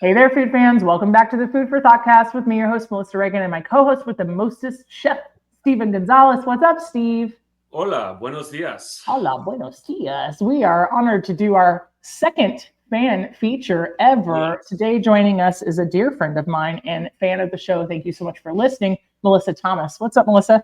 Hey there, food fans. Welcome back to the Food for Thoughtcast with me, your host, Melissa Reagan, and my co-host with the mostest, Chef Steven Gonzalez. What's up, Steve? Hola, buenos dias. Hola, buenos dias. We are honored to do our second fan feature ever. Yes. Today, joining us is a dear friend of mine and fan of the show. Thank you so much for listening, Melissa Thomas. What's up, Melissa?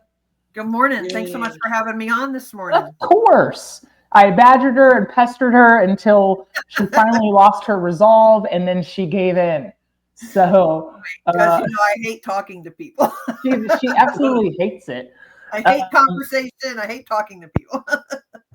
Good morning. Thanks so much for having me on this morning. Of course. I badgered her and pestered her until she finally lost her resolve, and then she gave in. So, Because I hate talking to people. she absolutely hates it. I hate conversation. I hate talking to people.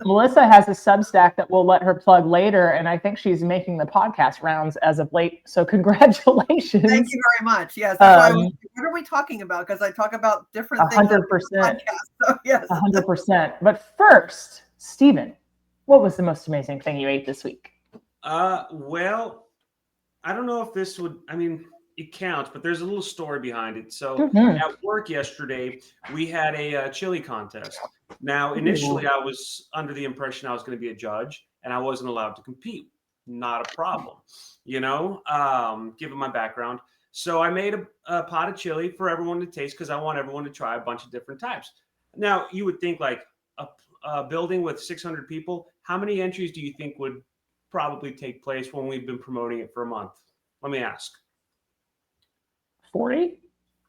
Melissa has a Substack that we'll let her plug later, and I think she's making the podcast rounds as of late. So congratulations. Thank you very much. Yes. That's why what are we talking about? Because I talk about different things. 100%. So yes. 100%. But first, Steven, what was the most amazing thing you ate this week? Well, I don't know if this would, it counts, but there's a little story behind it. So at work yesterday, we had a chili contest. Now, initially, I was under the impression I was going to be a judge and I wasn't allowed to compete. Not a problem, given my background. So I made a pot of chili for everyone to taste because I want everyone to try a bunch of different types. Now, you would think like a building with 600 people, how many entries do you think would probably take place when we've been promoting it for a month? Let me ask. 40,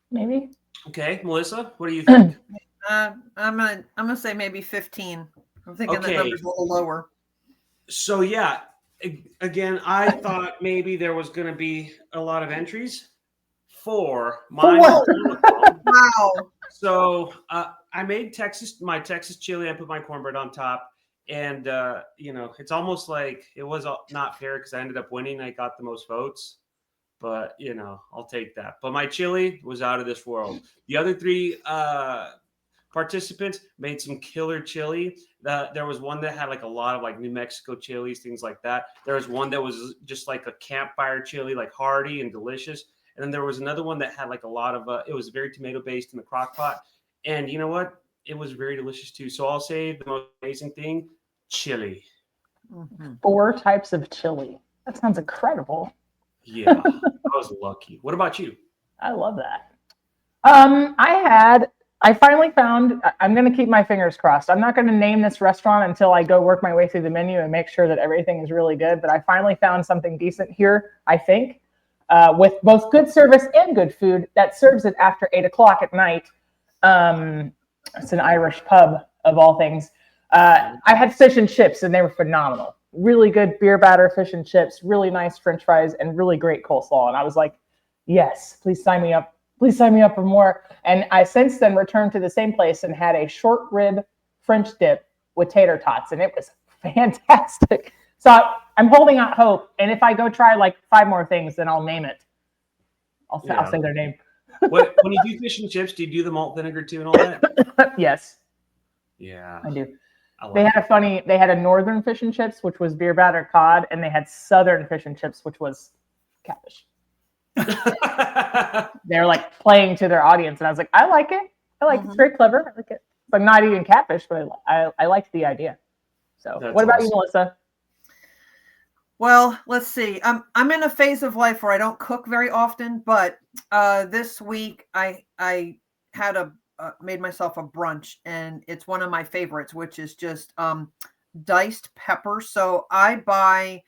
maybe. Okay, Melissa, what do you think? I'm gonna say maybe 15. I'm thinking that number's a little lower. So yeah, again, I thought maybe there was going to be a lot of entries for my Wow. So I made my Texas chili. I put my cornbread on top, and it's almost like it was not fair because I ended up winning. I got the most votes. But, I'll take that. But my chili was out of this world. The other three participants made some killer chili. There was one that had like a lot of like New Mexico chilies, things like that. There was one that was just like a campfire chili, like hearty and delicious. And then there was another one that had like a lot of, it was very tomato based in the crock pot. And you know what? It was very delicious too. So I'll say the most amazing thing, chili. 4 types of chili. That sounds incredible. Yeah, I was lucky. What about you? I love that. I finally found, I'm going to keep my fingers crossed. I'm not going to name this restaurant until I go work my way through the menu and make sure that everything is really good. But I finally found something decent here, I think, with both good service and good food that serves it after 8 o'clock at night. It's an Irish pub of all things. I had fish and chips and they were phenomenal. Really good beer batter, fish and chips, really nice French fries, and really great coleslaw. And I was like, yes, please sign me up. Please sign me up for more. And I since then returned to the same place and had a short rib French dip with tater tots. And it was fantastic. So I'm holding out hope. And if I go try like 5 more things, then I'll name it. I'll say their name. When you do fish and chips, do you do the malt vinegar too and all that? Yes. Yeah. I do. They had a northern fish and chips, which was beer batter cod, and they had southern fish and chips, which was catfish. They're like playing to their audience, and I was like, I like it. It's very clever. I like it. I'm not eating catfish, but I liked the idea. So, what about you, Melissa? Well, let's see. I'm in a phase of life where I don't cook very often, but this week I had made myself a brunch, and it's one of my favorites, which is just diced peppers. So I buy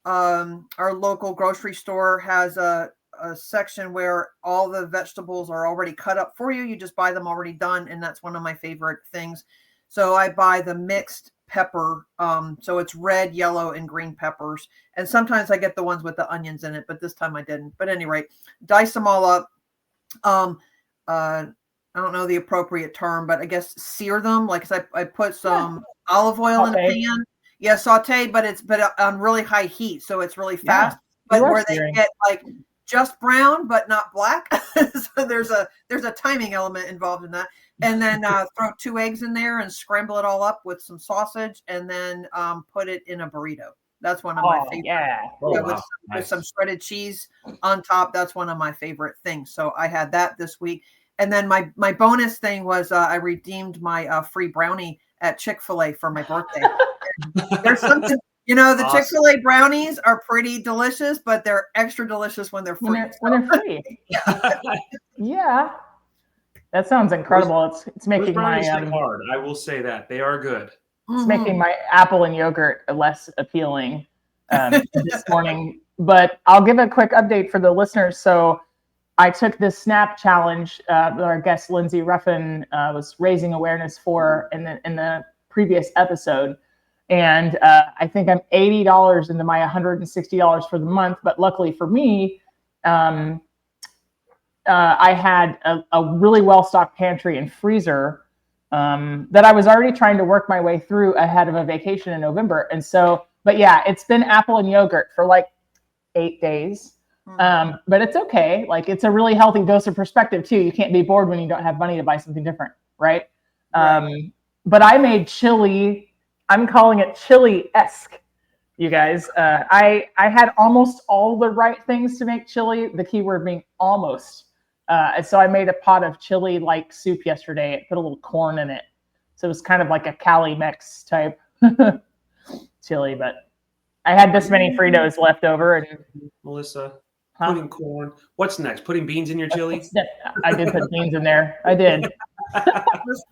our local grocery store has a section where all the vegetables are already cut up for you. You just buy them already done, and that's one of my favorite things. So I buy the mixed pepper. So it's red, yellow, and green peppers. And sometimes I get the ones with the onions in it, but this time I didn't. But anyway, dice them all up. I don't know the appropriate term, but I guess sear them. Like I put some olive oil in a pan. Yeah, saute, but on really high heat, so it's really fast. But where they get like just brown but not black. So there's a timing element involved in that. And then throw 2 eggs in there and scramble it all up with some sausage, and then put it in a burrito. That's one of my favorite. Yeah. With some shredded cheese on top. That's one of my favorite things. So I had that this week. And then my bonus thing was I redeemed my free brownie at Chick-fil-A for my birthday. You know, the Awesome. Chick-fil-A brownies are pretty delicious, but they're extra delicious when they're free. When they're free. Yeah. That sounds incredible. It's Those making my brownies hit hard. I will say that they are good. it's making my apple and yogurt less appealing this morning. But I'll give a quick update for the listeners. So I took this Snap challenge that our guest Lindsay Ruffin was raising awareness for in the previous episode. And I think I'm $80 into my $160 for the month. But luckily for me, I had a really well-stocked pantry and freezer that I was already trying to work my way through ahead of a vacation in November. And so, but yeah, it's been apple and yogurt for like 8 days. But it's okay. Like, it's a really healthy dose of perspective too. You can't be bored when you don't have money to buy something different, right? But I made chili. I'm calling it chili-esque, you guys. I had almost all the right things to make chili, the key word being almost. So I made a pot of chili-like soup yesterday. It put a little corn in it. So it was kind of like a Cali Mex type chili, but I had this many Fritos left over. And Melissa, putting corn. What's next? Putting beans in your chili? I did put beans in there. I did.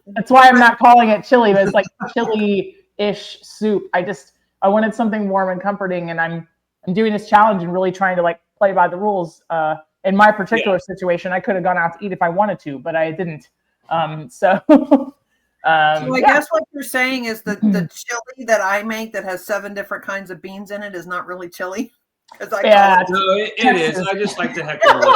That's why I'm not calling it chili, but it's like chili-ish soup. I wanted something warm and comforting, and I'm doing this challenge and really trying to like play by the rules. In my particular situation, I could have gone out to eat if I wanted to, but I didn't. So I guess what you're saying is that the chili that I make that has 7 different kinds of beans in it is not really chili. No, it is. I just like to heckle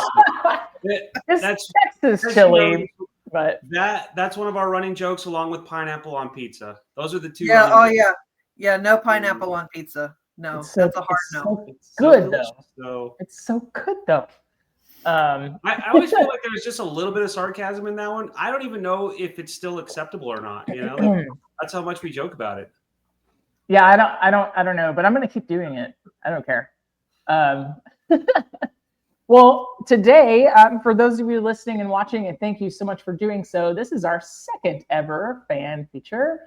That's Texas chili, but that's one of our running jokes, along with pineapple on pizza. Those are the two. Yeah. Oh yeah. Yeah. No pineapple on pizza. No, that's a hard no. It's good though. It's so good though. I always feel like there's just a little bit of sarcasm in that one. I don't even know if it's still acceptable or not. You know, that's how much we joke about it. Yeah, I don't know, but I'm gonna keep doing it. I don't care. Well, today, for those of you listening and watching, and thank you so much for doing so, this is our second ever fan feature.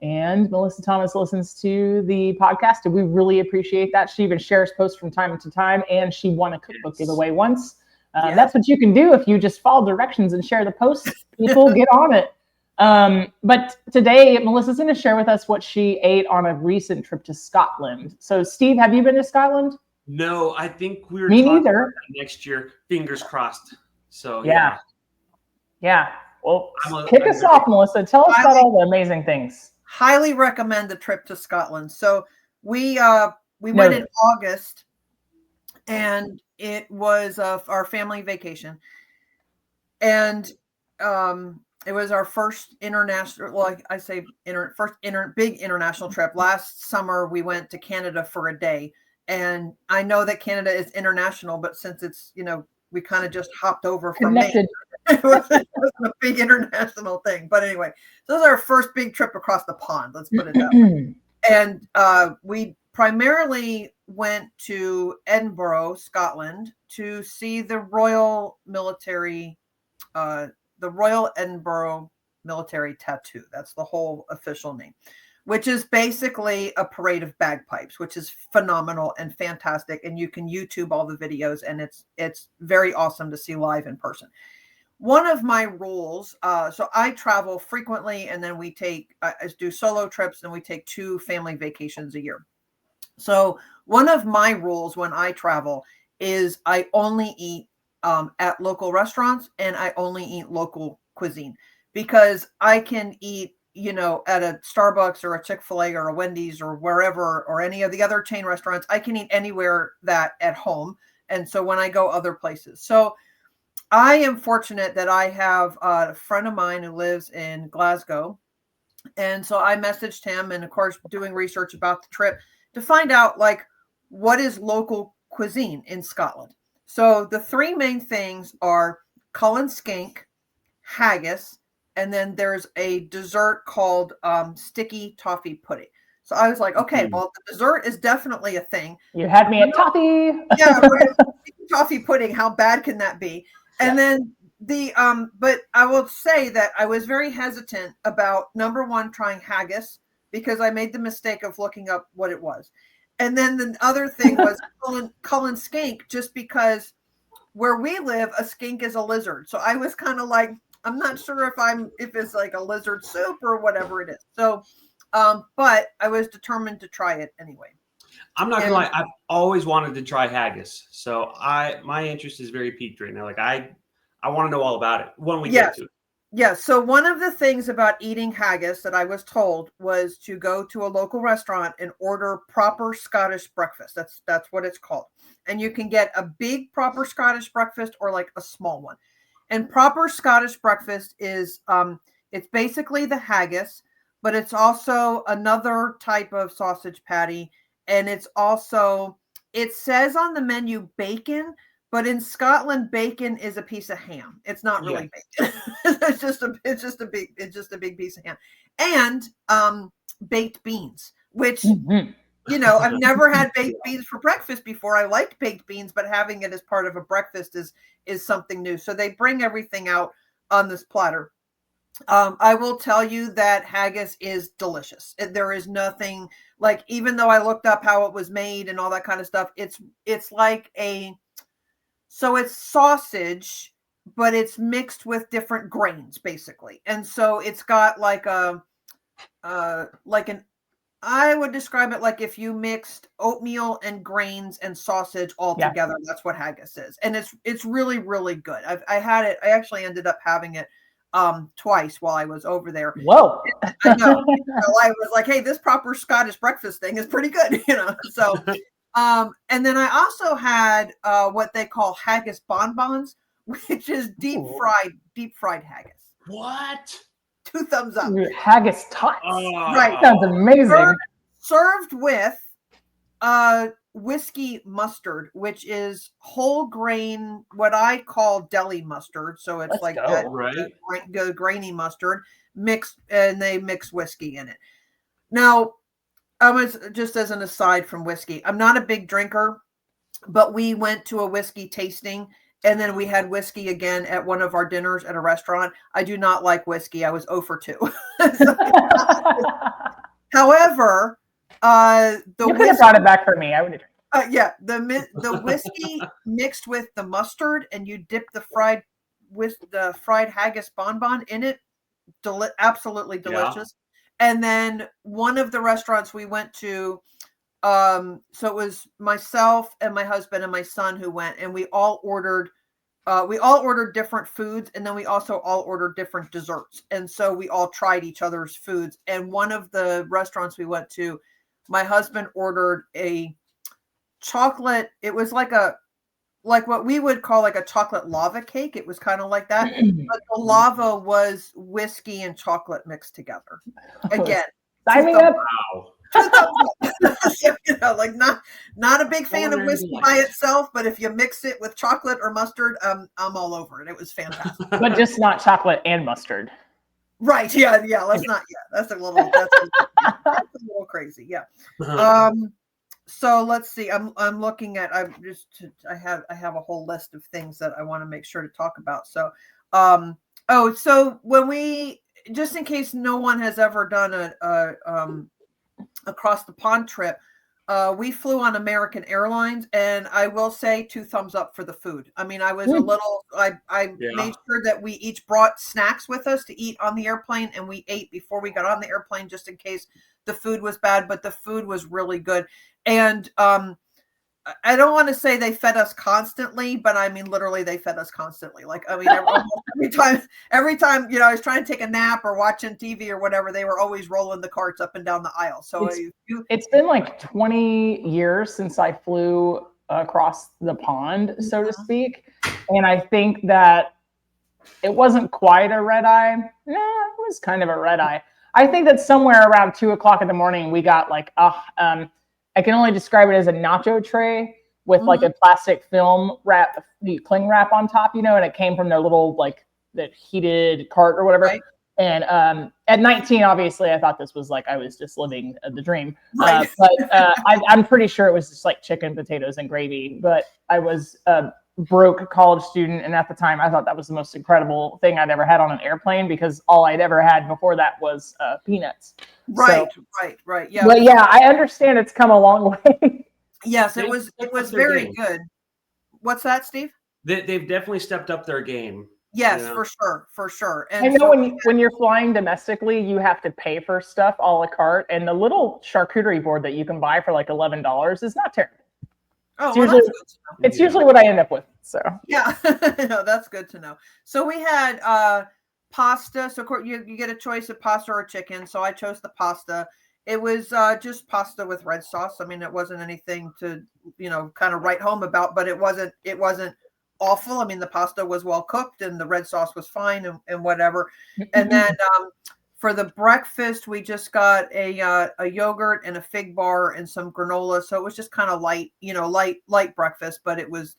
And Melissa Thomas listens to the podcast, and we really appreciate that. She even shares posts from time to time, and she won a cookbook giveaway once. That's what you can do if you just follow directions and share the posts. People get on it. But today, Melissa's going to share with us what she ate on a recent trip to Scotland. So, Steve, have you been to Scotland? No, I think we're Me neither. Next year. Fingers crossed. So yeah. Well, kick us off, Melissa. Tell us about all the amazing things. Highly recommend the trip to Scotland. So we went in August, and it was our family vacation, and it was our first international. Well, I say big international trip. Last summer we went to Canada for a day. And I know that Canada is international, but since it's, we kind of just hopped over from Maine. It wasn't a big international thing. But anyway, so this was our first big trip across the pond. Let's put it that way. And we primarily went to Edinburgh, Scotland, to see the Royal Edinburgh Military Tattoo. That's the whole official name, which is basically a parade of bagpipes, which is phenomenal and fantastic. And you can YouTube all the videos, and it's very awesome to see live in person. One of my rules, so I travel frequently, and then we do solo trips, and we take 2 family vacations a year. So one of my rules when I travel is I only eat at local restaurants, and I only eat local cuisine, because I can eat at a Starbucks or a Chick-fil-A or a Wendy's or wherever, or any of the other chain restaurants. I can eat anywhere that at home. And so when I go other places, so I am fortunate that I have a friend of mine who lives in Glasgow. And so I messaged him, and of course, doing research about the trip to find out what is local cuisine in Scotland. So the 3 main things are Cullen skink, haggis, and then there's a dessert called sticky toffee pudding. So I was like, okay, well, the dessert is definitely a thing. You had me at toffee. Yeah, toffee pudding. How bad can that be? And then but I will say that I was very hesitant about, number one, trying haggis, because I made the mistake of looking up what it was. And then the other thing was Cullen skink, just because where we live, a skink is a lizard. So I was kind of like, I'm not sure if it's like a lizard soup or whatever it is. So, but I was determined to try it anyway. I'm not gonna lie, I've always wanted to try haggis. So my interest is very piqued right now. Like I want to know all about it when we get to it. Yeah. So one of the things about eating haggis that I was told was to go to a local restaurant and order proper Scottish breakfast. That's what it's called. And you can get a big proper Scottish breakfast or like a small one. And proper Scottish breakfast is it's basically the haggis, but it's also another type of sausage patty. And it's also, it says on the menu bacon, but in Scotland, bacon is a piece of ham. It's not really bacon. it's just a big piece of ham. And baked beans, which you know, I've never had baked beans for breakfast before. I liked baked beans, but having it as part of a breakfast is something new. So they bring everything out on this platter. I will tell you that haggis is delicious. There is nothing like, even though I looked up how it was made and all that kind of stuff, it's like so it's sausage, but it's mixed with different grains basically. And so it's got like I would describe it like if you mixed oatmeal and grains and sausage all together. That's what haggis is. And it's really, really good. I had it. I actually ended up having it twice while I was over there. Whoa. I know. So I was like, hey, this proper Scottish breakfast thing is pretty good, you know. So and then I also had what they call haggis bonbons, which is deep fried haggis. What? 2 thumbs up. Haggis tots. Right. Sounds amazing. Served with whiskey mustard, which is whole grain, what I call deli mustard. So it's that grainy mustard mixed, and they mix whiskey in it. Now, I was just as an aside from whiskey, I'm not a big drinker, but we went to a whiskey tasting. And then we had whiskey again at one of our dinners at a restaurant. I do not like whiskey. I was 0 for 2. However, you could have brought it back for me. I would have. The whiskey mixed with the mustard, and you dip the fried haggis bonbon in it. Absolutely delicious. Yeah. And then one of the restaurants we went to, so it was myself and my husband and my son who went, and we all ordered different foods, and then we also all ordered different desserts. And so we all tried each other's foods. And one of the restaurants we went to, my husband ordered a chocolate. It was like what we would call like a chocolate lava cake. It was kind of like that, but the lava was whiskey and chocolate mixed together. Again, sign me up. Wow. So, you know, like not a big fan of whiskey by itself, but if you mix it with chocolate or mustard, I'm all over it. It was fantastic. But just not chocolate and mustard. Right. Yeah. Let's not. Yeah. That's a little crazy. Yeah. So let's see. I'm looking at. I have a whole list of things that I want to make sure to talk about. So, so when we, just in case no one has ever done a across the pond trip, we flew on American Airlines, and I will say 2 thumbs up for the food. I mean, I was I made sure that we each brought snacks with us to eat on the airplane, and we ate before we got on the airplane just in case the food was bad, but the food was really good. And I don't want to say they fed us constantly, but I mean, literally they fed us constantly. Like, I mean, every time, you know, I was trying to take a nap or watching TV or whatever, they were always rolling the carts up and down the aisle. So it's been like 20 years since I flew across the pond, so to speak. And I think that it wasn't quite a red eye. No, it was kind of a red eye. I think that somewhere around 2:00 in the morning, we got like I can only describe it as a nacho tray with like a plastic film wrap, the cling wrap on top, you know, and it came from their little like that heated cart or whatever. Right. And at 19, obviously, I thought this was like I was just living the dream. Right. But I'm pretty sure it was just like chicken, potatoes, and gravy. But I was broke college student, and at the time I thought that was the most incredible thing I'd ever had on an airplane, because all I'd ever had before that was peanuts. Right, So, right. Yeah. but yeah, I understand it's come a long way. Yes, They it was stepped up their very game. good. What's that, Steve? They've definitely stepped up their game. Yes, you know? for sure. I And know so when you're flying domestically, you have to pay for stuff a la carte, and the little charcuterie board that you can buy for like $11 is not terrible. oh, It's well, usually that's good to know. it's usually what I end up with. So Yeah, no, that's good to know. So we had pasta. So of course you get a choice of pasta or chicken. So I chose the pasta. It was just pasta with red sauce. I mean, it wasn't anything to kind of write home about, but it wasn't awful. I mean, the pasta was well cooked and the red sauce was fine and whatever. And then for the breakfast, we just got a yogurt and a fig bar and some granola. So it was just kind of light, light breakfast, but it was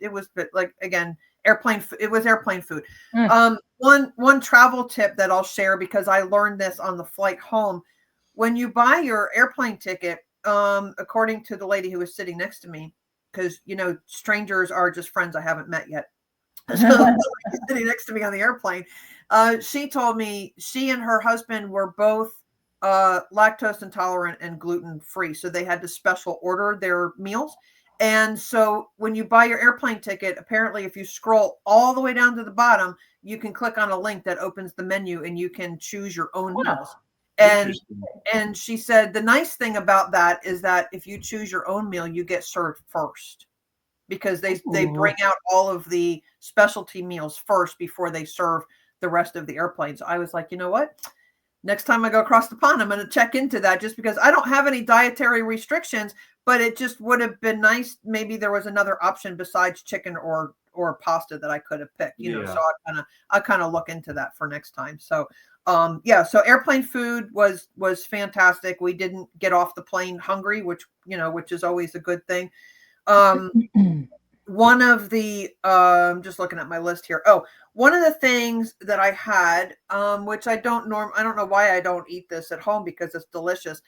like, again, it was airplane food. One travel tip that I'll share, because I learned this on the flight home. When you buy your airplane ticket, according to the lady who was sitting next to me, because strangers are just friends I haven't met yet. So sitting next to me on the airplane, she told me she and her husband were both lactose intolerant and gluten free, so they had to special order their meals. And so when you buy your airplane ticket, apparently if you scroll all the way down to the bottom, you can click on a link that opens the menu and you can choose your own meals. And she said the nice thing about that is that if you choose your own meal, you get served first, because they bring out all of the specialty meals first before they serve the rest of the airplane. So I was like, you know what? Next time I go across the pond, I'm going to check into that, just because I don't have any dietary restrictions, but it just would have been nice. Maybe there was another option besides chicken or pasta that I could have picked, so I kind of look into that for next time. So so airplane food was fantastic. We didn't get off the plane hungry, which is always a good thing. One of the I'm just looking at my list here. Oh, one of the things that I had, which I don't know why I don't eat this at home, because it's delicious.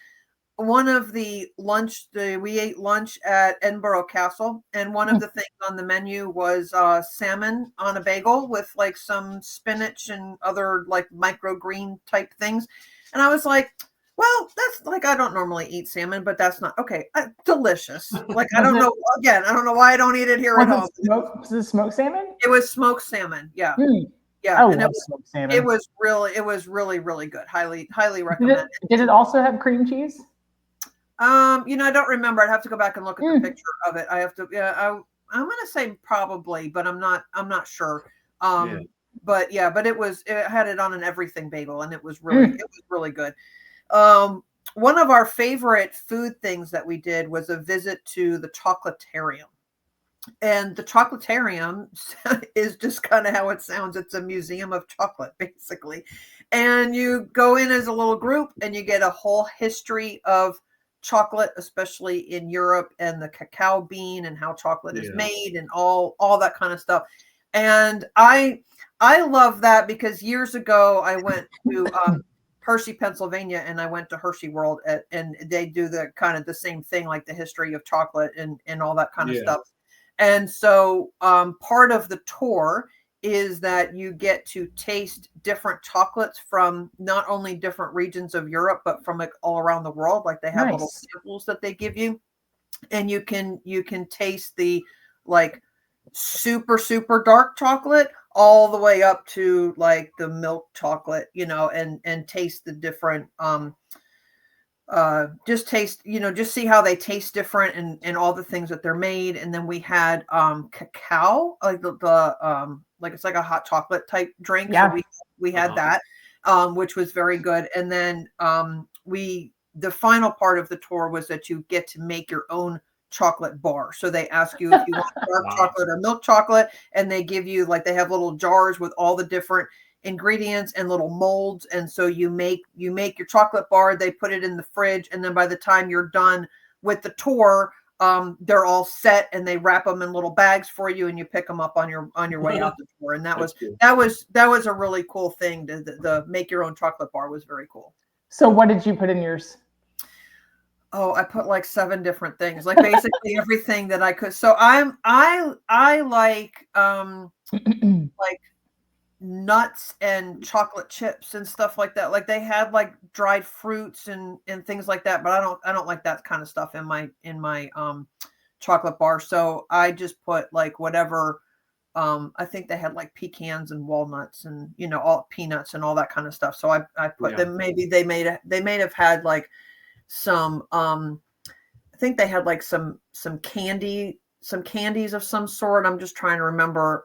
One of the we ate lunch at Edinburgh Castle, and one of the things on the menu was salmon on a bagel with like some spinach and other like microgreen type things. And I was like, well, that's like, I don't normally eat salmon, but that's not okay. Delicious. Like, I don't know why I don't eat it here at home. Was it smoked salmon? It was smoked salmon. Yeah. Yeah. I love smoked salmon. It was really, really good. Highly recommend it. Did it also have cream cheese? I don't remember. I'd have to go back and look at the picture of it. I have to. Yeah, I'm gonna say probably, but I'm not sure. But it had it on an everything bagel, and it was really good. One of our favorite food things that we did was a visit to the Chocolatarium. And the Chocolatarium is just kind of how it sounds. It's a museum of chocolate, basically. And you go in as a little group and you get a whole history of chocolate, especially in Europe, and the cacao bean and how chocolate is made and all that kind of stuff. And I love that, because years ago I went to Hershey, Pennsylvania, and I went to Hershey World, and they do the same thing, like the history of chocolate and all that kind of stuff. And so part of the tour is that you get to taste different chocolates from not only different regions of Europe, but from like all around the world. Like they have little samples that they give you, and you can taste the like super, super dark chocolate all the way up to like the milk chocolate, and taste the different, just see how they taste different and all the things that they're made. And then we had cacao, like the like it's like a hot chocolate type drink. Yeah. So we had that, which was very good. And then the final part of the tour was that you get to make your own chocolate bar. So they ask you if you want dark chocolate or milk chocolate, and they give you, like, they have little jars with all the different ingredients and little molds. And so you make your chocolate bar, they put it in the fridge, and then by the time you're done with the tour, they're all set, and they wrap them in little bags for you, and you pick them up on your way out the tour. And that was a really cool thing. The make your own chocolate bar was very cool. So what did you put in yours? Oh, I put like 7 different things, like basically everything that I could. So I like nuts and chocolate chips and stuff like that. Like they had like dried fruits and things like that, but I don't like that kind of stuff in my chocolate bar. So I just put like whatever. I think they had like pecans and walnuts and all peanuts and all that kind of stuff. So I put them. Maybe they may have had like some I think they had like some candies of some sort. I'm just trying to remember.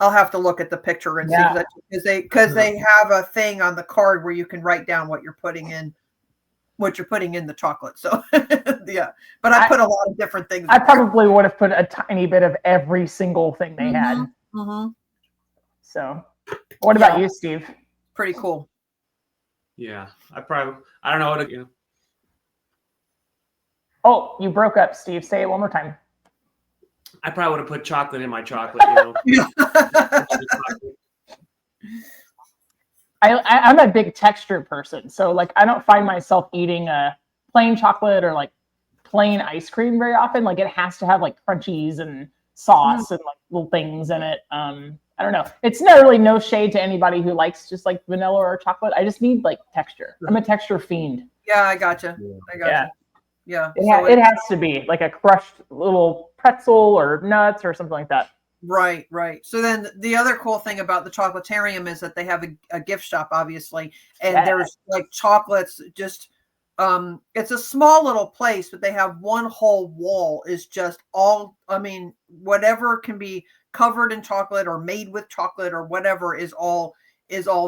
I'll have to look at the picture and see because they have a thing on the card where you can write down what you're putting in the chocolate. So yeah, but I put a lot of different things. I probably would have put a tiny bit of every single thing they had. Mm-hmm. So what about you, Steve? Pretty cool. Yeah, I don't know what to. Oh, you broke up, Steve. Say it one more time. I probably would have put chocolate in my chocolate. I'm a big texture person, so like I don't find myself eating a plain chocolate or like plain ice cream very often. Like it has to have like crunchies and sauce and like little things in it. I don't know. It's not really no shade to anybody who likes just like vanilla or chocolate. I just need like texture. I'm a texture fiend. Yeah, I gotcha. Yeah. It has to be like a crushed little pretzel or nuts or something like that. Right. So then the other cool thing about the Chocolatarium is that they have a gift shop, obviously, and there's like chocolates. Just it's a small little place, but they have one whole wall is just all. I mean, whatever can be covered in chocolate or made with chocolate or whatever is all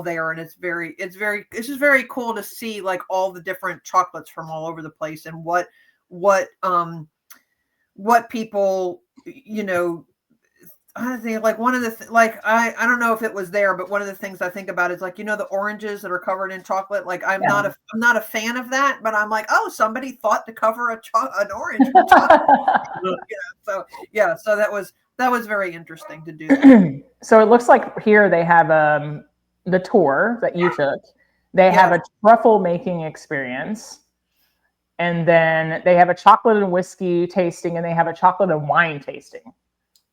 there, and it's just very cool to see like all the different chocolates from all over the place and what people I think like one of the I don't know if it was there, but one of the things I think about is like the oranges that are covered in chocolate. Like I'm not a fan of that, but I'm like, oh, somebody thought to cover an orange with chocolate. So that was very interesting to do that. So it looks like here they have the tour that you took. They have a truffle making experience, and then they have a chocolate and whiskey tasting, and they have a chocolate and wine tasting.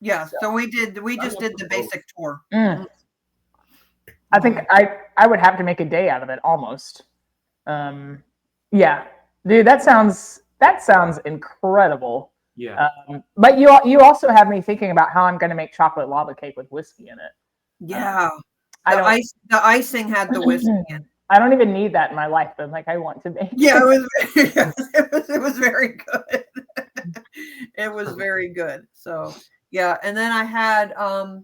Yeah, so we just did the basic tour. I think I would have to make a day out of it almost. Yeah, dude, that sounds incredible. Yeah. But you also have me thinking about how I'm going to make chocolate lava cake with whiskey in it. Yeah. The icing had the whiskey in it. I don't even need that in my life, but like I want to make. Yeah, it was very good. It was very good. So yeah, and then I had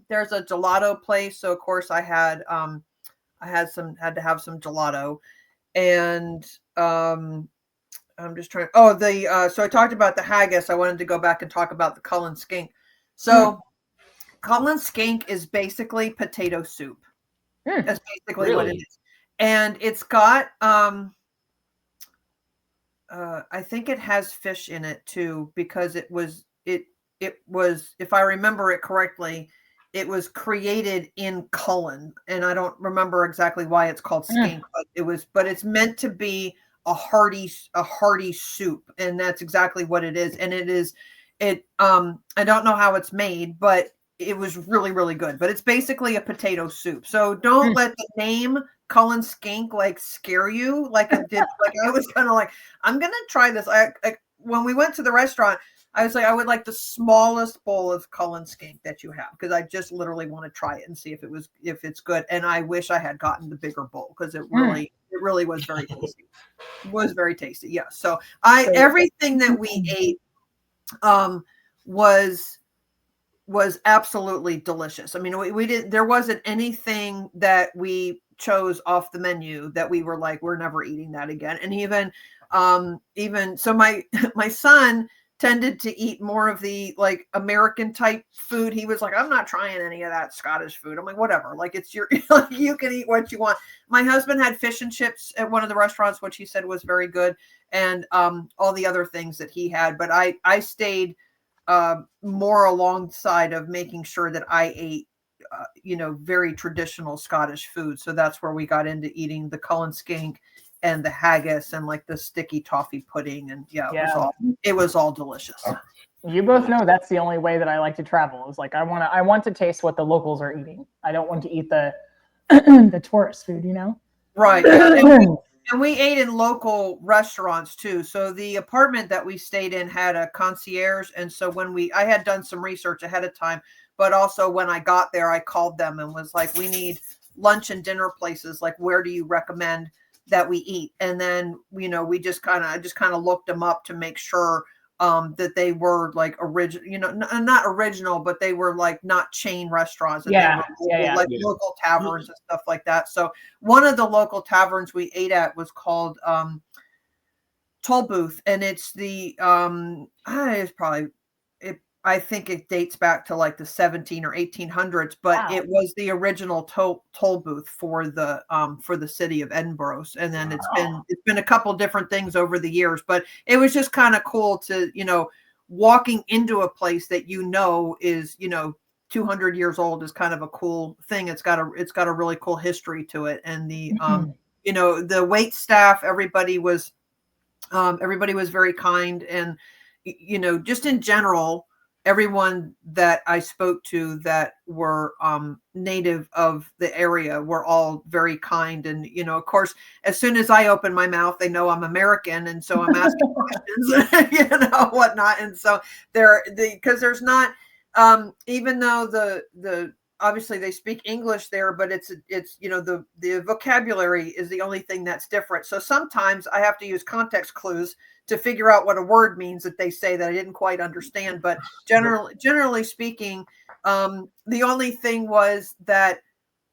there's a gelato place, so of course I had to have some gelato, and I'm just trying. Oh, so I talked about the haggis. I wanted to go back and talk about the Cullen skink. So Cullen skink is basically potato soup. That's basically what it is, and it's got I think it has fish in it too, because it was, if I remember it correctly, it was created in Cullen, and I don't remember exactly why it's called skink, but it's meant to be a hearty soup, and that's exactly what it is. And I don't know how it's made, but it was really, really good. But it's basically a potato soup. So don't let the name Cullen skink like scare you like it did. Like I was kind of like, I'm gonna try this. When we went to the restaurant, I was like, I would like the smallest bowl of Cullen skink that you have, because I just literally want to try it and see if it's good. And I wish I had gotten the bigger bowl, because it really was very tasty. It was very tasty. Yeah. So everything that we ate was absolutely delicious. I mean, there wasn't anything that we chose off the menu that we were like, we're never eating that again. And even so, my son tended to eat more of the like American type food. He was like, I'm not trying any of that Scottish food. I'm like, whatever, like it's you can eat what you want. My husband had fish and chips at one of the restaurants, which he said was very good, and all the other things that he had. But I stayed more alongside of making sure that I ate very traditional Scottish food. So that's where we got into eating the Cullen skink and the haggis and like the sticky toffee pudding. And yeah, Yeah. it was all delicious. You both know that's the only way that I like to travel is like I want to taste what the locals are eating. I don't want to eat the the tourist food, you know? Right. And we ate in local restaurants too. So the apartment that we stayed in had a concierge. And so I had done some research ahead of time, but also when I got there, I called them and was like, we need lunch and dinner places. Like, where do you recommend that we eat? And then, we just kind of looked them up to make sure that they were like original, not original, but they were like not chain restaurants. And like local taverns and stuff like that. So one of the local taverns we ate at was called Tollbooth, and it's the I think it dates back to like the 17 or 1800s, but It was the original toll booth for the city of Edinburgh. And then it's been a couple different things over the years, but it was just kind of cool to, walking into a place that is, 200 years old is kind of a cool thing. It's got a really cool history to it. And the the wait staff, everybody was very kind, and just in general, everyone that I spoke to that were native of the area were all very kind. And, of course, as soon as I open my mouth, they know I'm American. And so I'm asking questions, whatnot. And so because there's not, even though the obviously they speak English there, but it's the vocabulary is the only thing that's different. So sometimes I have to use context clues to figure out what a word means that they say that I didn't quite understand. But generally speaking, the only thing was that,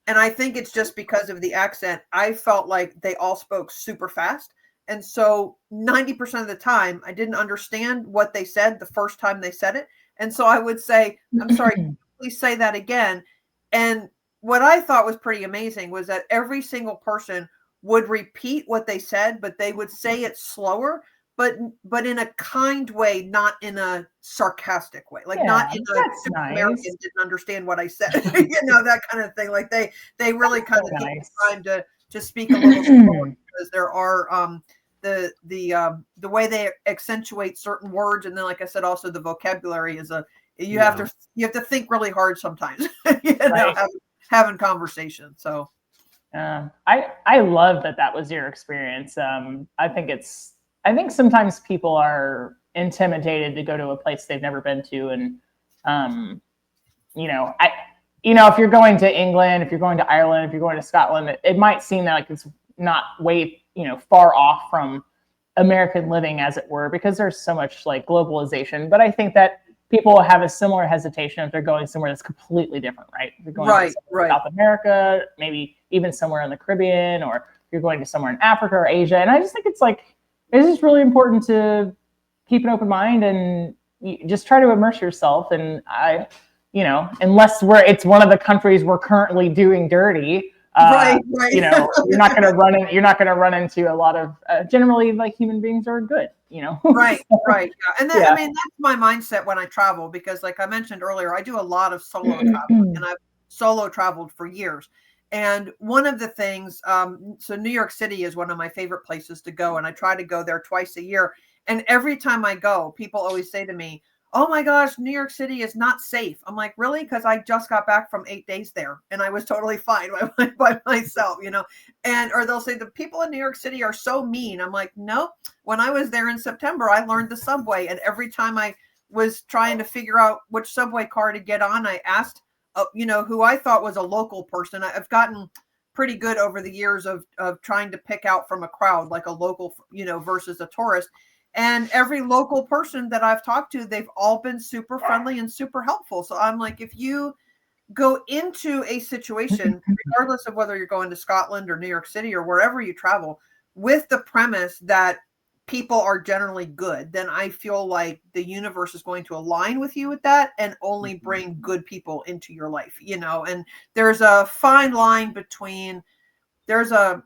and I think it's just because of the accent, I felt like they all spoke super fast. And so 90% of the time I didn't understand what they said the first time they said it. And so I would say, I'm sorry, please say that again. And what I thought was pretty amazing was that every single person would repeat what they said, but they would say it slower, but in a kind way, not in a sarcastic way, like not in a American didn't understand what I said, that kind of thing. Like they really kind of take time to speak a little slower, because there are the way they accentuate certain words, and then, like I said, also the vocabulary is you have to think really hard sometimes, having conversation. So I love that was your experience. I think sometimes people are intimidated to go to a place they've never been to. And, if you're going to England, if you're going to Ireland, if you're going to Scotland, it might seem that like it's not way, far off from American living, as it were, because there's so much like globalization. But I think that people have a similar hesitation if they're going somewhere that's completely different, right? If you're going to South America, maybe even somewhere in the Caribbean, or you're going to somewhere in Africa or Asia. And I just think it's just really important to keep an open mind and just try to immerse yourself. And unless it's one of the countries we're currently doing dirty, you're not going to run into a lot of generally, like, human beings are good, right. Yeah. And I mean, that's my mindset when I travel, because like I mentioned earlier, I do a lot of solo travel, and I've solo traveled for years. And one of the things, so New York City is one of my favorite places to go, and I try to go there twice a year. And every time I go, people always say to me, "Oh my gosh, New York City is not safe." I'm like, really? Because I just got back from 8 days there, and I was totally fine by myself, or they'll say the people in New York City are so mean. I'm like, no. When I was there in September, I learned the subway, and every time I was trying to figure out which subway car to get on, I asked, who I thought was a local person. I've gotten pretty good over the years of trying to pick out from a crowd, like a local, versus a tourist. And every local person that I've talked to, they've all been super friendly and super helpful. So I'm like, if you go into a situation, regardless of whether you're going to Scotland or New York City or wherever you travel, with the premise that people are generally good, then I feel like the universe is going to align with you with that and only bring good people into your life, and there's a fine line between, there's a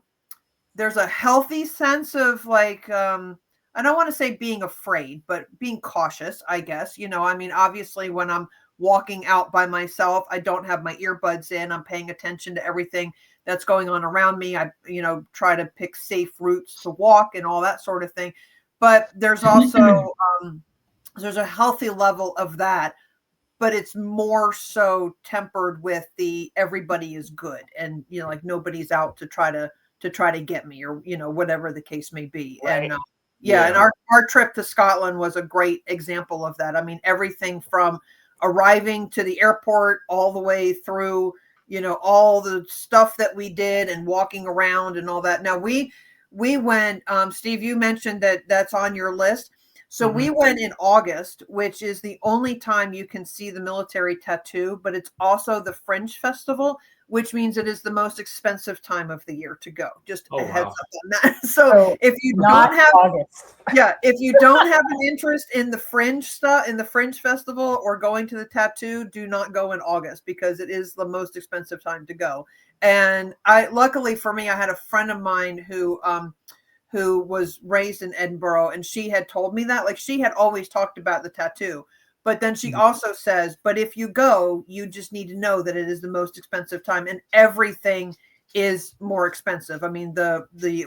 healthy sense of like, I don't want to say being afraid, but being cautious, I guess. I mean, obviously when I'm walking out by myself. I don't have my earbuds in. I'm paying attention to everything that's going on around me. I, try to pick safe routes to walk and all that sort of thing. But there's also, there's a healthy level of that, but it's more so tempered with the everybody is good and, like nobody's out to try to get me or, whatever the case may be. Right. And and our trip to Scotland was a great example of that. I mean, everything from arriving to the airport all the way through, all the stuff that we did and walking around and all that. Now we went, Steve, you mentioned that's on your list. So we went in August, which is the only time you can see the military tattoo, but it's also the Fringe Festival, which means it is the most expensive time of the year to go. Just a heads up on that. So if you don't have August. if you don't have an interest in the Fringe stuff, in the Fringe Festival or going to the tattoo, do not go in August because it is the most expensive time to go. And luckily for me, I had a friend of mine who was raised in Edinburgh, and she had told me that, like, she had always talked about the tattoo, but then she also says, but if you go, you just need to know that it is the most expensive time and everything is more expensive. I mean,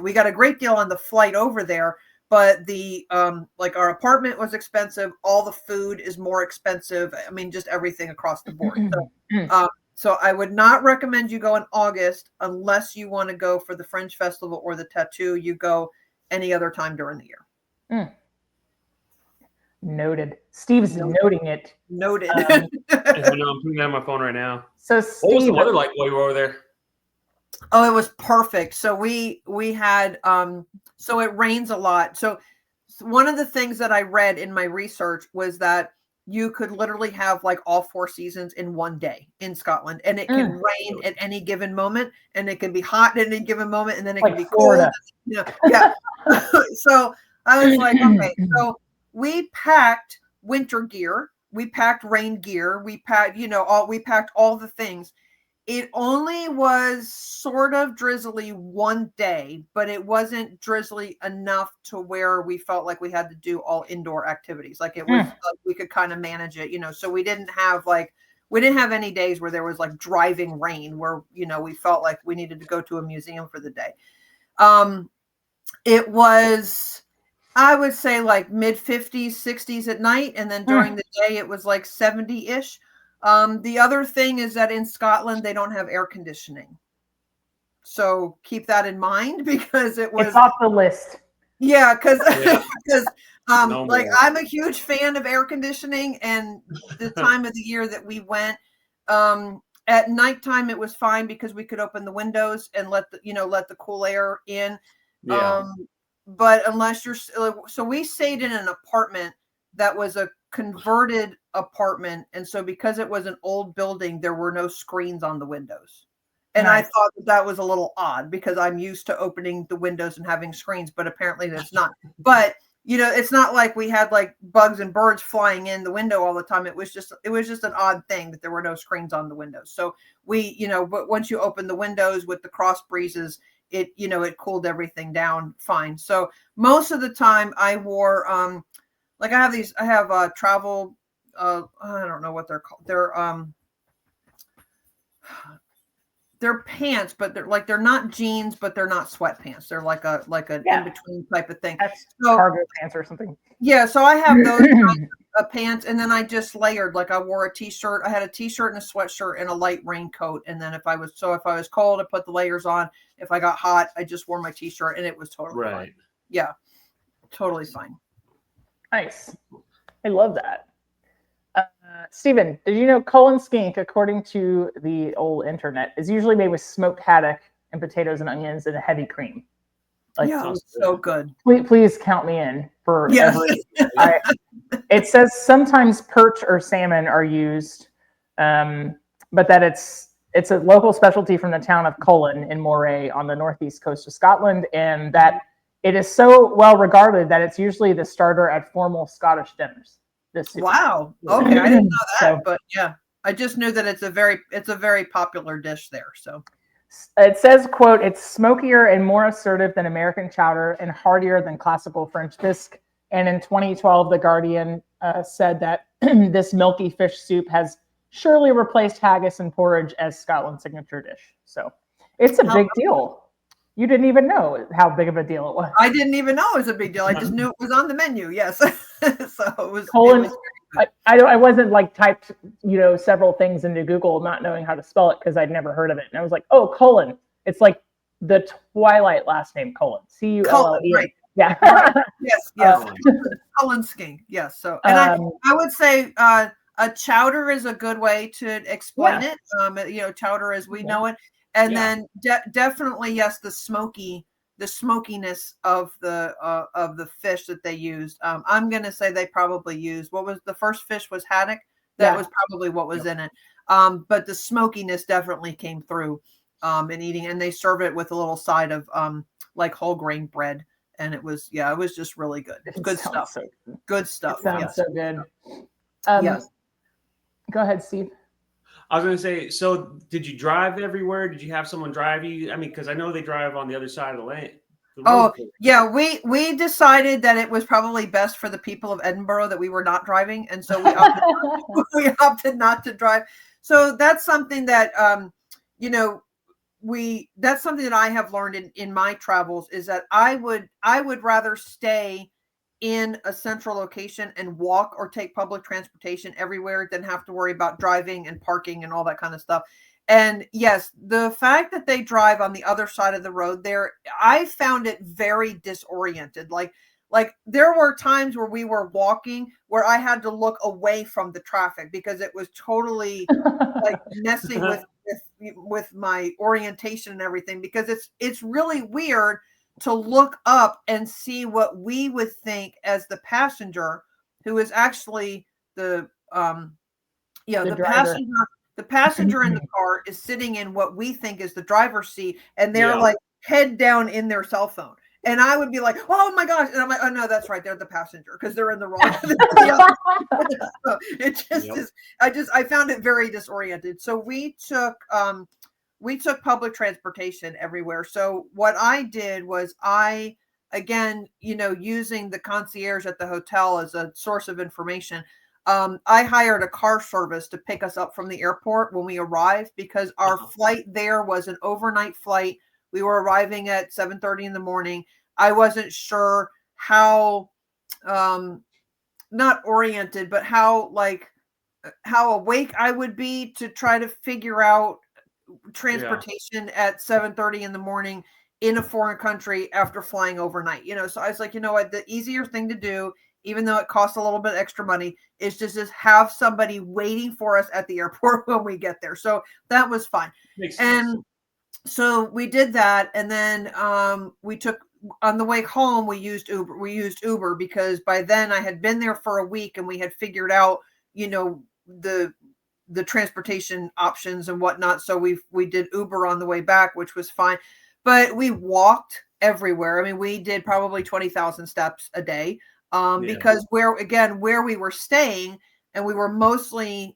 we got a great deal on the flight over there, but the like our apartment was expensive. All the food is more expensive. I mean, just everything across the board. So I would not recommend you go in August unless you want to go for the Fringe Festival or the tattoo. You go any other time during the year. Noted. Steve's noting it. Noted. I'm putting that on my phone right now. So What was the Steve, weather like while you were over there? Oh, it was perfect. So we had so it rains a lot. So one of the things that I read in my research was that you could literally have like all 4 seasons in one day in Scotland, and it can rain at any given moment, and it can be hot at any given moment, and then it like can be Florida. cold. Yeah. So I was like, okay, so we packed winter gear, we packed rain gear, we packed, we packed all the things. It only was sort of drizzly one day, but it wasn't drizzly enough to where we felt like we had to do all indoor activities. Like it was, we could kind of manage it, so we didn't have any days where there was like driving rain where, we felt like we needed to go to a museum for the day. It was, I would say, like mid 50s, 60s at night. And then during the day, it was like 70-ish. The other thing is that in Scotland, they don't have air conditioning. So keep that in mind because it's off the list. Yeah, because No like more. I'm a huge fan of air conditioning, and the time of the year that we went, at nighttime it was fine because we could open the windows and let the cool air in. Yeah. But unless so we stayed in an apartment that was a converted apartment, and so because it was an old building, there were no screens on the windows. And Nice. I thought that was a little odd because I'm used to opening the windows and having screens, but apparently that's not. But it's not like we had like bugs and birds flying in the window all the time. It was just an odd thing that there were no screens on the windows. So we, but once you open the windows with the cross breezes, it cooled everything down fine. So most of the time I wore, like I have travel, I don't know what they're called. They're pants, but they're not jeans, but they're not sweatpants. They're like an in-between type of thing. That's So cargo pants or something. yeah, so I have those kinds of pants, and then I just layered. Like I wore a t-shirt. I had a t-shirt and a sweatshirt and a light raincoat. And then if I was cold, I put the layers on. If I got hot, I just wore my t-shirt, and it was totally fine. Yeah, totally fine. Nice. I love that. Stephen, did you know Cullen skink, according to the old internet, is usually made with smoked haddock and potatoes and onions and a heavy cream? Like, Yeah, so good. Please count me in for Yes. It says sometimes perch or salmon are used, but that it's a local specialty from the town of Cullen in Moray on the northeast coast of Scotland, and that it is so well regarded that it's usually the starter at formal Scottish dinners. Wow. Okay, I didn't know that, but yeah, I just knew that it's a very popular dish there. So it says, quote, it's smokier and more assertive than American chowder and heartier than classical French bisque. And in 2012, The Guardian said that this milky fish soup has surely replaced haggis and porridge as Scotland's signature dish. So it's a big deal. You didn't even know how big of a deal it was. I didn't even know it was a big deal. I just knew it was on the menu. Yes. So it was. Colon, it was I wasn't like typed, several things into Google not knowing how to spell it because I'd never heard of it. And I was like, oh, colon. It's like the Twilight last name, colon. C-U-L-L-E. right. Yeah. Yes. Cullen skink. Yes. So, and I would say a chowder is a good way to explain it. Chowder as we know it. And then definitely, yes, the smokiness of the fish that they used. I'm going to say they probably used, what was the first fish was haddock. That was probably what was in it. But the smokiness definitely came through in eating, and they serve it with a little side of like whole grain bread. And it was just really good. Good stuff. So good stuff. It sounds so good. Yes. Go ahead, Steve. I was going to say, so did you drive everywhere? Did you have someone drive you? I mean, because I know they drive on the other side of the lane. Oh, yeah. We decided that it was probably best for the people of Edinburgh that we were not driving. And so we opted not to drive. So that's something that, that's something that I have learned in my travels is that I would rather stay in a central location and walk or take public transportation everywhere than have to worry about driving and parking and all that kind of stuff. And yes, the fact that they drive on the other side of the road there, I found it very disoriented. Like there were times where we were walking where I had to look away from the traffic because it was totally like messing with my orientation and everything, because it's really weird to look up and see what we would think as the passenger, who is actually the passenger in the car is sitting in what we think is the driver's seat, and they're like head down in their cell phone. And I would be like, oh my gosh. And I'm like, oh no, that's right. They're the passenger because they're in the wrong. So it just is. I found it very disoriented. So we took public transportation everywhere. So what I did was using the concierge at the hotel as a source of information, I hired a car service to pick us up from the airport when we arrived, because our flight there was an overnight flight. We were arriving at 7:30 in the morning. I wasn't sure how, not oriented, but how awake I would be to try to figure out transportation at 7:30 in the morning in a foreign country after flying overnight. So I was like, you know what, the easier thing to do, even though it costs a little bit extra money, is just have somebody waiting for us at the airport when we get there. So that was fine. Makes sense. And so we did that. And then on the way home, we used Uber because by then I had been there for a week and we had figured out, the transportation options and whatnot. So we did Uber on the way back, which was fine, but we walked everywhere. I mean, we did probably 20,000 steps a day. Because where we were staying, and we were mostly,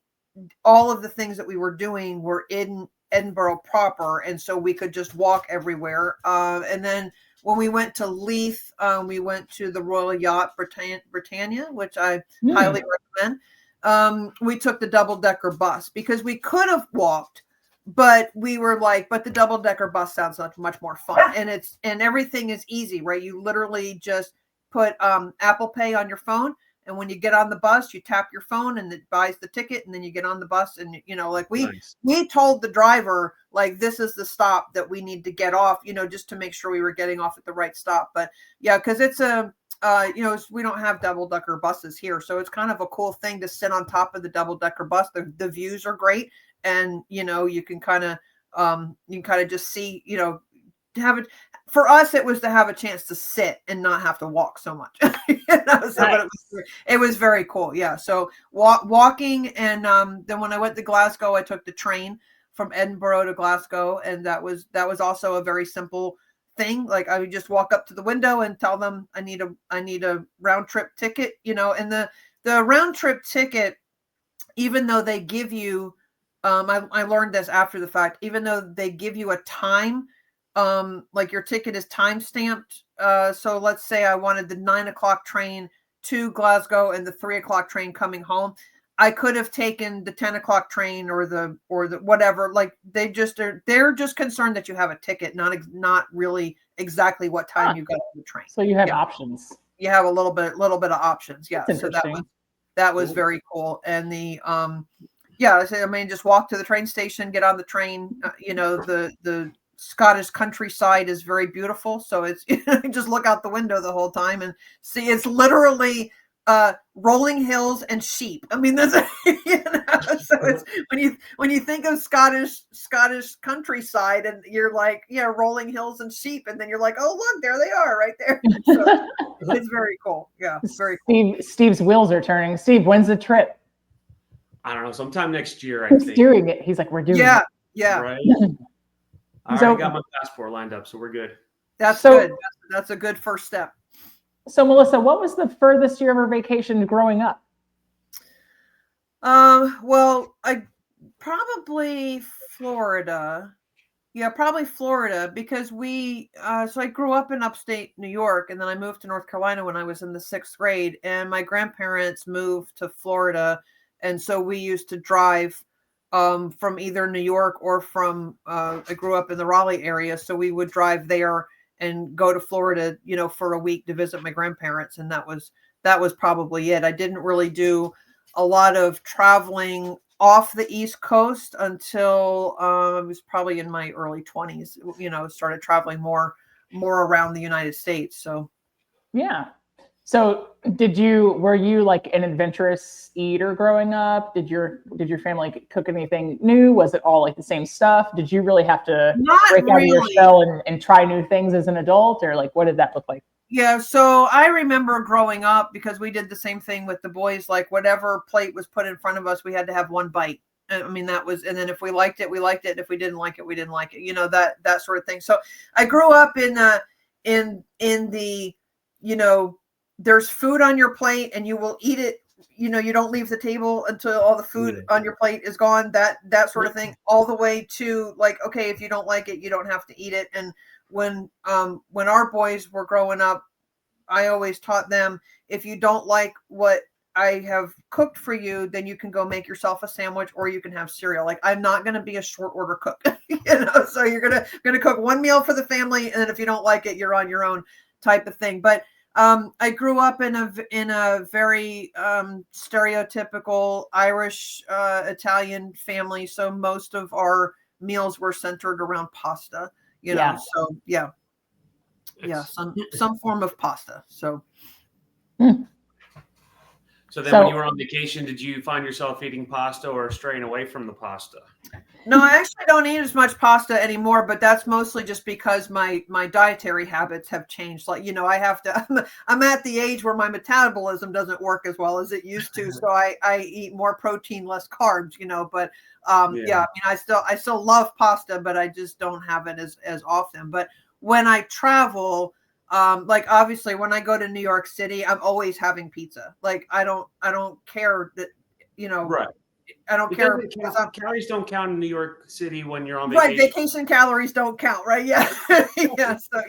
all of the things that we were doing were in Edinburgh proper. And so we could just walk everywhere. And then when we went to Leith, we went to the Royal Yacht Britannia, which I highly recommend. We took the double-decker bus because we could have walked, but we were like, but the double-decker bus sounds much more fun. And everything is easy, right? You literally just put Apple Pay on your phone, and when you get on the bus, you tap your phone and it buys the ticket, and then you get on the bus. And we told the driver, like, this is the stop that we need to get off, just to make sure we were getting off at the right stop. But yeah, because it's we don't have double-decker buses here, so it's kind of a cool thing to sit on top of the double-decker bus. The views are great, and you can kind of just see, have it. For us, it was to have a chance to sit and not have to walk so much. But it was very cool. Yeah. So walking, and then when I went to Glasgow, I took the train from Edinburgh to Glasgow, and that was also a very simple thing. Like, I would just walk up to the window and tell them I need a round trip ticket. And the round trip ticket, even though they give you, I learned this after the fact, even though they give you a time. Like, your ticket is time stamped. So let's say I wanted the 9:00 train to Glasgow and the 3:00 train coming home. I could have taken the 10:00 train or the whatever. Like they're just concerned that you have a ticket, not really exactly what time you got on the train. So you have options. You have a little bit of options. Yeah. That's So interesting. that was very cool. And the I mean, just walk to the train station, get on the train. The Scottish countryside is very beautiful. So it's just look out the window the whole time and see it's literally rolling hills and sheep. I mean, that's so it's when you think of Scottish countryside and you're like, yeah, rolling hills and sheep, and then you're like, oh look, there they are right there. So it's very cool. Yeah, very cool. Steve's wheels are turning. Steve, when's the trip? I don't know, sometime next year. I He's think. doing it. He's like, we're doing it. Yeah. Right. I So- already got my passport lined up, so we're good. That's So- good. That's a good first step. So Melissa, what was the furthest you ever vacationed growing up? Well, I probably Florida. Yeah, probably Florida because so I grew up in upstate New York and then I moved to North Carolina when I was in the 6th grade, and my grandparents moved to Florida. And so we used to drive from either New York or from, I grew up in the Raleigh area. So we would drive there and go to Florida, for a week to visit my grandparents. And that was probably it. I didn't really do a lot of traveling off the East Coast until I was probably in my early 20s, started traveling more around the United States. So, Yeah. So were you like an adventurous eater growing up? Did your family cook anything new? Was it all like the same stuff? Did you really have to not break out of your really. shell and try new things as an adult, or like what did that look like? Yeah, so I remember growing up because we did the same thing with the boys. Like whatever plate was put in front of us, we had to have one bite. I mean, and then if we liked it, we liked it. And if we didn't like it, we didn't like it. That sort of thing. So I grew up in the, there's food on your plate and you will eat it. You don't leave the table until all the food on your plate is gone. That sort of thing, all the way to like, okay, if you don't like it, you don't have to eat it. And when our boys were growing up, I always taught them, if you don't like what I have cooked for you, then you can go make yourself a sandwich or you can have cereal. Like I'm not going to be a short order cook, so you're going to cook one meal for the family. And then if you don't like it, you're on your own type of thing. But I grew up in a very stereotypical Irish Italian family. So most of our meals were centered around pasta, so yeah, some form of pasta. So. So then when you were on vacation, did you find yourself eating pasta or straying away from the pasta? No, I actually don't eat as much pasta anymore, but that's mostly just because my dietary habits have changed. Like, I have to, I'm at the age where my metabolism doesn't work as well as it used to. So I eat more protein, less carbs, but I mean, I still love pasta, but I just don't have it as often. But when I travel, like obviously when I go to New York City, I'm always having pizza. Like I don't care that, right. I don't care. Calories don't count in New York City when you're on vacation. Right. Vacation calories don't count. Right. Yeah. Yeah. So,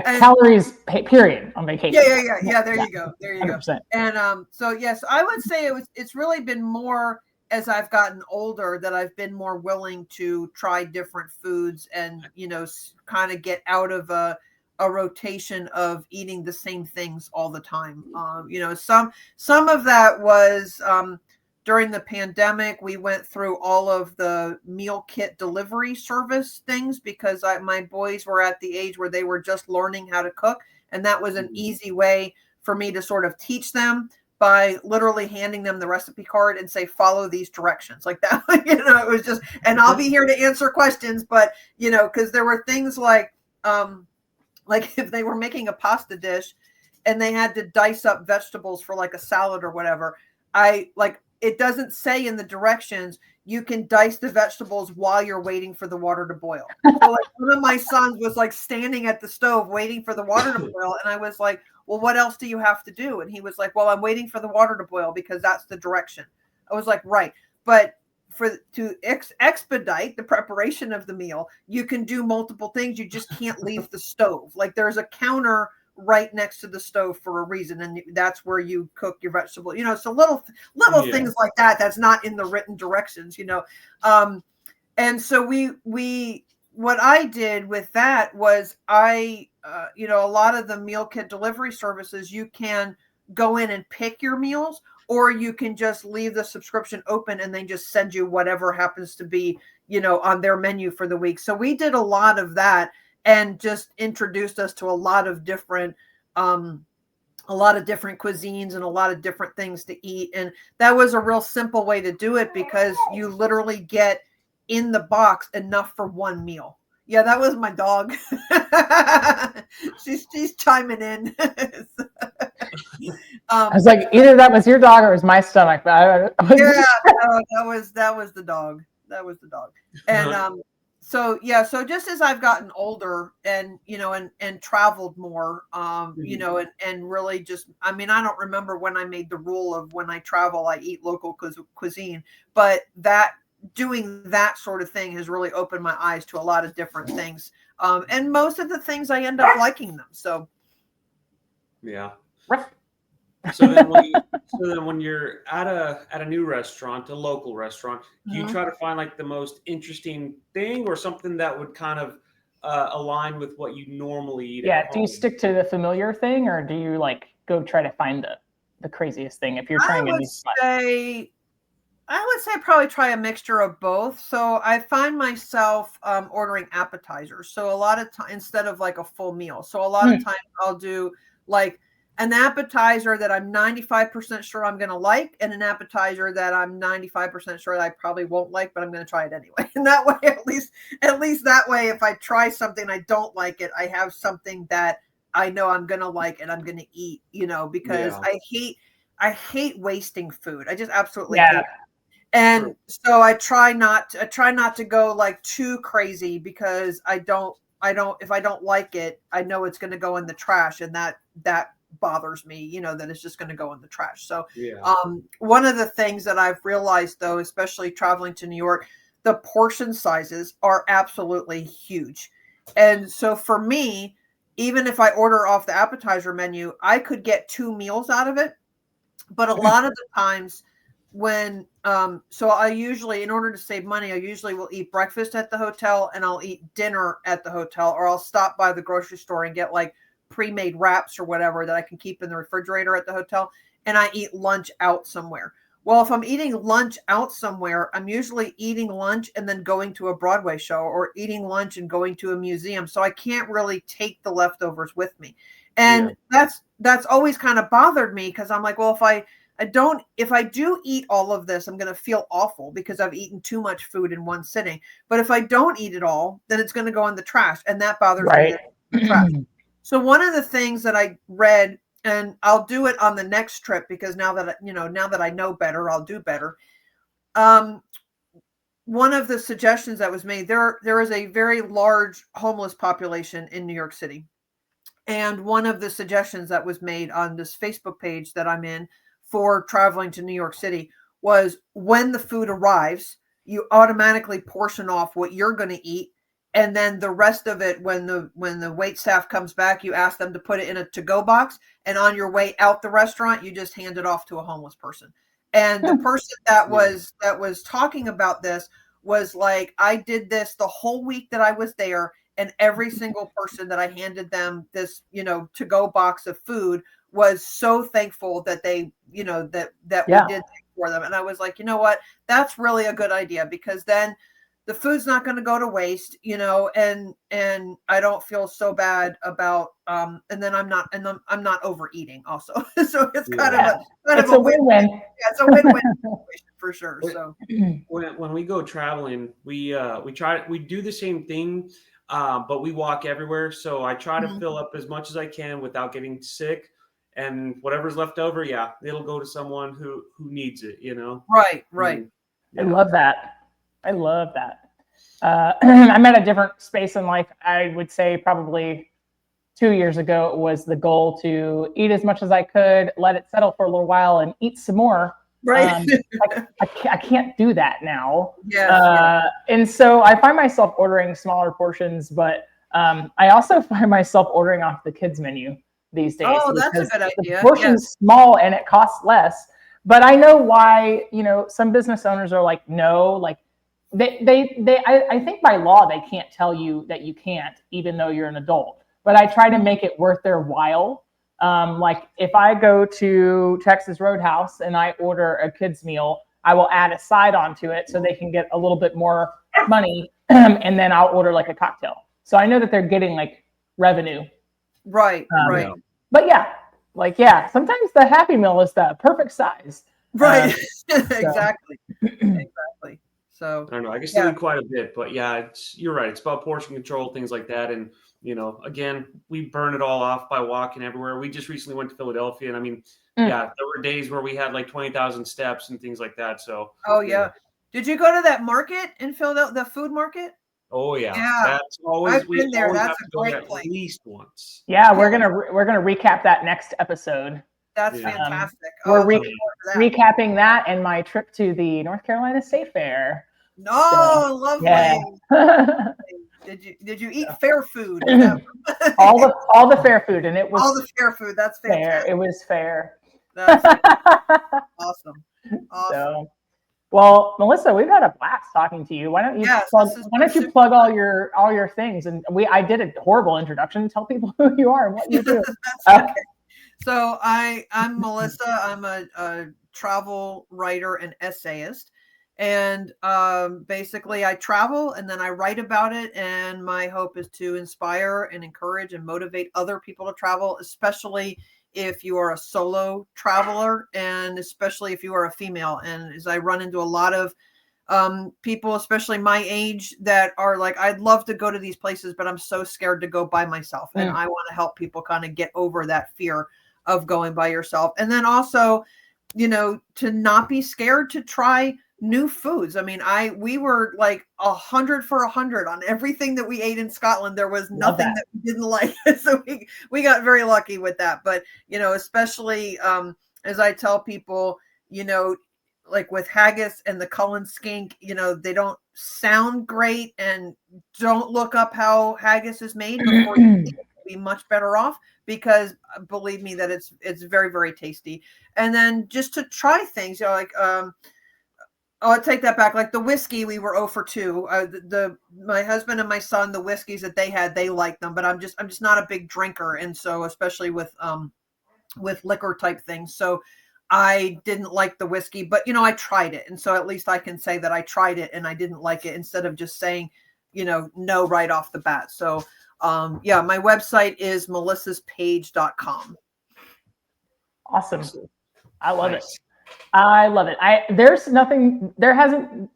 calories period on vacation. Yeah. There you go. 100%. And, so yes, I would say it's really been more as I've gotten older that I've been more willing to try different foods and, kind of get out of a rotation of eating the same things all the time. Some of that was, during the pandemic, we went through all of the meal kit delivery service things because my boys were at the age where they were just learning how to cook. And that was an easy way for me to sort of teach them by literally handing them the recipe card and say, follow these directions like that. It was just, and I'll be here to answer questions, but, because there were things like if they were making a pasta dish and they had to dice up vegetables for like a salad or whatever, it doesn't say in the directions, you can dice the vegetables while you're waiting for the water to boil. So like one of my sons was like standing at the stove waiting for the water to boil. And I was like, well, what else do you have to do? And he was like, well, I'm waiting for the water to boil because that's the direction. I was like, right. But to expedite the preparation of the meal, you can do multiple things. You just can't leave the stove. Like there's a counter right next to the stove for a reason, and that's where you cook your vegetable. So little things like that. That's not in the written directions. And so what I did with that was a lot of the meal kit delivery services, you can go in and pick your meals, or you can just leave the subscription open and they just send you whatever happens to be, on their menu for the week. So we did a lot of that and just introduced us to a lot of different cuisines and a lot of different things to eat. And that was a real simple way to do it, because you literally get in the box enough for one meal. Yeah, that was my dog. she's chiming in. I was like, either that was your dog or it was my stomach. But yeah, no, that was the dog. That was the dog. And so just as I've gotten older and and traveled more, and really just, I don't remember when I made the rule of when I travel I eat local cuisine, but doing that sort of thing has really opened my eyes to a lot of different things. And most of the things I end up liking them. So yeah. So then when you're at a new restaurant, a local restaurant, do you try to find like the most interesting thing or something that would kind of align with what you normally eat? Yeah. Do you stick to the familiar thing, or do you like go try to find the craziest thing if you're trying a new spot? I would say probably try a mixture of both. So I find myself ordering appetizers. So a lot of time, instead of like a full meal. So a lot of times I'll do like an appetizer that I'm 95% sure I'm going to like, and an appetizer that I'm 95% sure that I probably won't like, but I'm going to try it anyway. And that way, at least that way, if I try something I don't like it, I have something that I know I'm going to like and I'm going to eat, because I hate wasting food. I just absolutely hate it. And so I try not to go like too crazy, because if I don't like it, I know it's going to go in the trash, and that bothers me, that it's just going to go in the trash. So one of the things that I've realized, though, especially traveling to New York, the portion sizes are absolutely huge. And so for me, even if I order off the appetizer menu, I could get 2 meals out of it. But a lot of the times when so I usually, in order to save money, I usually will eat breakfast at the hotel and I'll eat dinner at the hotel, or I'll stop by the grocery store and get like pre-made wraps or whatever that I can keep in the refrigerator at the hotel, and I eat lunch out somewhere. Well, if I'm eating lunch out somewhere, I'm usually eating lunch and then going to a Broadway show, or eating lunch and going to a museum. So I can't really take the leftovers with me. And that's always kind of bothered me, because I'm like, well, if I do eat all of this, I'm going to feel awful because I've eaten too much food in one sitting. But if I don't eat it all, then it's going to go in the trash, and that bothers me. The trash. So one of the things that I read, and I'll do it on the next trip, because now that I know better, I'll do better. One of the suggestions that was made, there is a very large homeless population in New York City. And one of the suggestions that was made on this Facebook page that I'm in for traveling to New York City was, when the food arrives, you automatically portion off what you're going to eat. And then the rest of it, when the wait staff comes back, you ask them to put it in a to-go box. And on your way out the restaurant, you just hand it off to a homeless person. And the person that was talking about this was like, I did this the whole week that I was there. And every single person that I handed them this, to-go box of food was so thankful that they, that we did for them. And I was like, you know what, that's really a good idea, because then the food's not going to go to waste, and I don't feel so bad about, and then I'm not overeating also. So it's kind of a win-win. Yeah, it's a win-win situation for sure. So when we go traveling, we do the same thing, but we walk everywhere. So I try to fill up as much as I can without getting sick, and whatever's left over, it'll go to someone who needs it, Right. I love that. I'm at a different space in life. I would say probably 2 years ago, it was the goal to eat as much as I could, let it settle for a little while, and eat some more. Right. I can't do that now. Yeah. And so I find myself ordering smaller portions, but I also find myself ordering off the kids menu. these days. Oh, that's a because good the idea. portion's Yes. small and it costs less. But I know why, some business owners are like, no, like I think by law they can't tell you that you can't, even though you're an adult. But I try to make it worth their while. Like if I go to Texas Roadhouse and I order a kid's meal, I will add a side onto it so they can get a little bit more money, and then I'll order like a cocktail. So I know that they're getting like revenue. Right. Right. Yeah. But sometimes the Happy Meal is the perfect size. Right. Exactly. Exactly. So I don't know. I can still eat quite a bit, but yeah, you're right. It's about portion control, things like that. And, again, we burn it all off by walking everywhere. We just recently went to Philadelphia, and I mean, yeah, there were days where we had like 20,000 steps and things like that. So, oh yeah. Did you go to that market in Philadelphia, the food market? oh yeah, Yeah. that's always I've been there. always That's have a to go great there place. at least once. Yeah, we're gonna recap that next episode. That's Yeah. fantastic. We're I'm looking forward to that. recapping that and my trip to the North Carolina State Fair. No, lovely. Yeah. Did you eat fair food? Is that- all the fair food, and it was all the fair food. That's fair. fantastic. It was fair. That's awesome. Awesome. So, well, Melissa, we've had a blast talking to you. Why don't you Yes, plug? this is Why don't you super plug all your things? And I did a horrible introduction. Tell people who you are and what you do. That's okay. So I'm Melissa. I'm a travel writer and essayist. And basically I travel and then I write about it. And my hope is to inspire and encourage and motivate other people to travel, especially if you are a solo traveler and especially if you are a female. And as I run into a lot of people, especially my age, that are like, I'd love to go to these places, but I'm so scared to go by myself. And I want to help people kind of get over that fear of going by yourself. And then also, to not be scared to try new foods. I mean, we were like 100 for 100 on everything that we ate in Scotland. There was nothing that we didn't like. So we got very lucky with that. But, especially as I tell people, like with haggis and the Cullen skink, they don't sound great, and don't look up how haggis is made before you eat it. Be much better off, because believe me that it's very, very tasty. And then just to try things, like I'll take that back. Like the whiskey, we were 0 for 2. My husband and my son, the whiskeys that they had, they liked them, but I'm just not a big drinker, and so especially with liquor type things. So I didn't like the whiskey, but I tried it, and so at least I can say that I tried it and I didn't like it, instead of just saying no right off the bat. So my website is melissaspage.com. Awesome. I love it. I love it. There hasn't,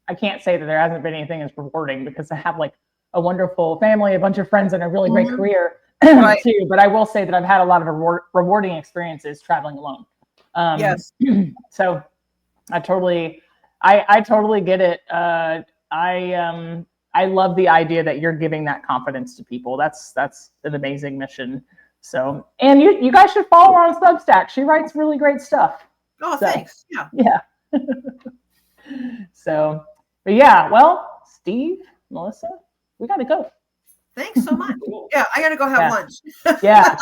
I can't say that there hasn't been anything as rewarding, because I have like a wonderful family, a bunch of friends, and a really great career too. But I will say that I've had a lot of rewarding experiences traveling alone. Yes. So I totally get it. I love the idea that you're giving that confidence to people. That's an amazing mission. So, and you guys should follow her on Substack. She writes really great stuff. Oh, thanks. Yeah. Yeah. So, but yeah, well, Steve, Melissa, we got to go. Thanks so much. Yeah, I got to go have lunch. Yeah.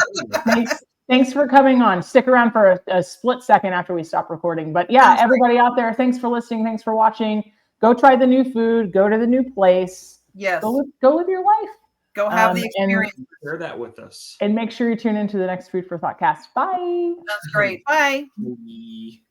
Thanks for coming on. Stick around for a split second after we stop recording. But yeah, everybody out there, thanks for listening. Thanks for watching. Go try the new food. Go to the new place. Yes. Go with your wife. Go have the experience. And share that with us. And make sure you tune into the next Food for Thoughtcast. Bye. That's great. Bye. Bye.